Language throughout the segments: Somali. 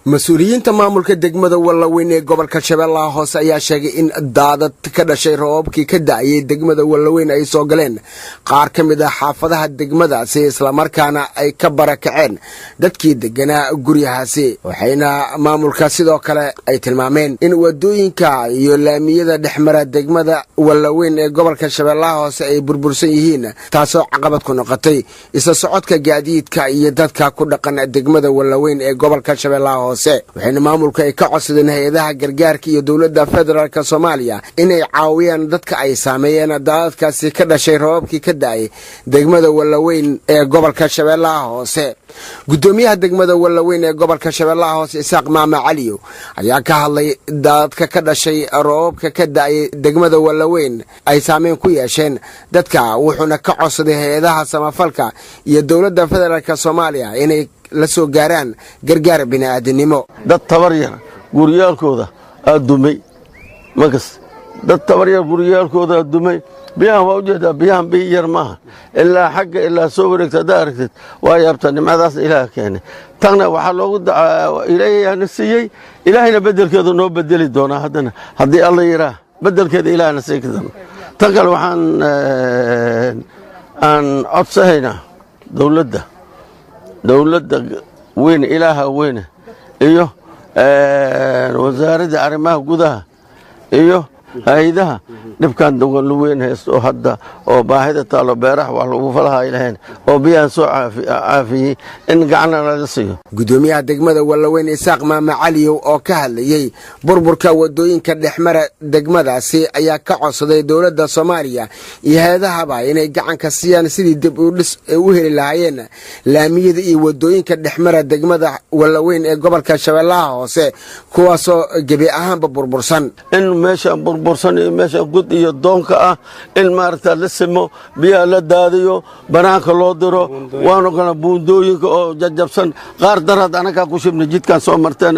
مسؤوليين maamulka degmada Wallaweyn ee gobolka Shabeellaha Hoose ayaa sheegay in daadad ka dhashay roobkii ka da'ay degmada Wallaweyn ay soo galeen qaar ka mid ah xaafadaha degmadaasi isla markaana ay ka barakaceen dadkii deganaa guryahaasi waxayna maamulka sidoo kale ay tilmaameen in wadooyinka iyo laamiyada dhexmara degmada Wallaweyn ee gobolka Shabeellaha Hoose ay burbursan yihiin taasoo caqabad ku noqotay isla socodka gaadiidka iyo dadka ku dhaqan degmada Wallaweyn ee gobolka Shabeellaha waxayna maamulka ay ka codsadeen hay'adaha gargaarka iyo dawladda federaalka Soomaaliya inay caawiyaan dadka ay saameeyeen daadadkaasi ka dhashay roobkii ka da'ay degmada Wallaweyn ee gobolka Shabeellaha Hoose gudoomiyaha degmada Wallaweyn ee gobolka Shabeellaha Hoose Isaaq Maama Caliyo ayaa ka hadlay daadadka ka dhashay roobka ka da'ay degmada Wallaweyn ay saameyn ku yeesheen dadka wuxuuna ka codsaday hay'adaha samafalka iyo dawladda federaalka Soomaaliya inay la soo gaaraan gargaar bini'aadanimo dad tabaryar guriyaalkooda aadumay magas dad tabaryar guriyaalkooda aadumay biyaha waa u jeedaa biyahan biyar maaha ilaa xagga ilaa soo wareegta daaragtid waa yaabta nimcadaas ilaah keenay tagna waxa loogu dacaa ilaahay siiyay ilaahayna bedelkeedu noo bedeli doona haddana haddii alla yiraah bedelkeeda ilaahna sii kadan tan kale waxaan codsahaynaa dawladda weyn ilaaha weyn iyo wasaaradda arrimaha gudaha iyo hay'adaha dhibkan Wallaweyn haysto hadda oo baahida taalo beeraha wax lagu falahay ilaahay oo biyaha soo caafiyay in gacana laga siiyo gudoomiyaha degmada Wallaweyn Isaaq Maama Caliyo oo ka hadlayay burburka wadooyinka dhexmara degmadaasi ayaa ka codsaday dawladda Soomaaliya iyo hay'adaha inay gacan ka siiyaan sidii dib u dhis u heli lahaayeen laamiyada iyo wadooyinka dhexmara degmada Wallaweyn ee gobolka Shabeellaha Hoose kuwaasoo gabi ahaanba burbursan in meesha burbursan meesha gud iyo doonka ah in maarta la simo biya la daadiyo banaanka loo diro waana kana buundooyinka oo jajabsan qaar darad anaga ku shibna jidkan soo marteen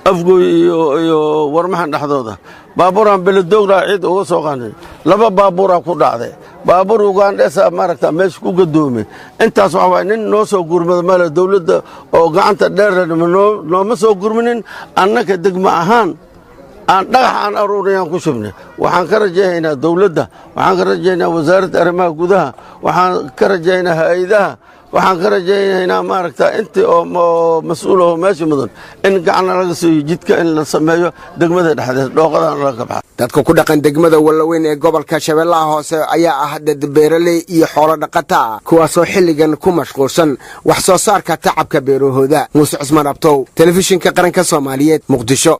afgooy iyo warmahan dhaxdooda baaburan beledowga cid uga soo qaanay laba baabura ku dhacday baabur Ugandesa maarta meesha ku gadoomay intaas waxa way nin noo soo gurmada meel dawladda oo gacanta dheer nooma soo gurminin annaka degma ahaan aan dhagax aan aruuriyaan ku shubnay waxaan ka rajaynaynaa dawladda waxaan ka rajaynaynaa wasaaradda arrimaha gudaha waxaan ka rajaynaynaa hay'adaha waxaan ka rajaynaynaa maaragta intii oo mas'uul oo meesha mudan in gacan laga siiyo jidka in la sameeyo degmada dhexdeeda dhooqadan laga baxo dadka ku dhaqan degmada Wallaweyn ee gobolka Shabeellaha Hoose ayaa ah dad beeraley iyo xoolo dhaqata kuwaasoo xilligan ku mashquulsan wax soo saarka tacabka beerahooda Muuse Cusmaan Abtow telefishinka qaranka Soomaaliyeed Muqdisho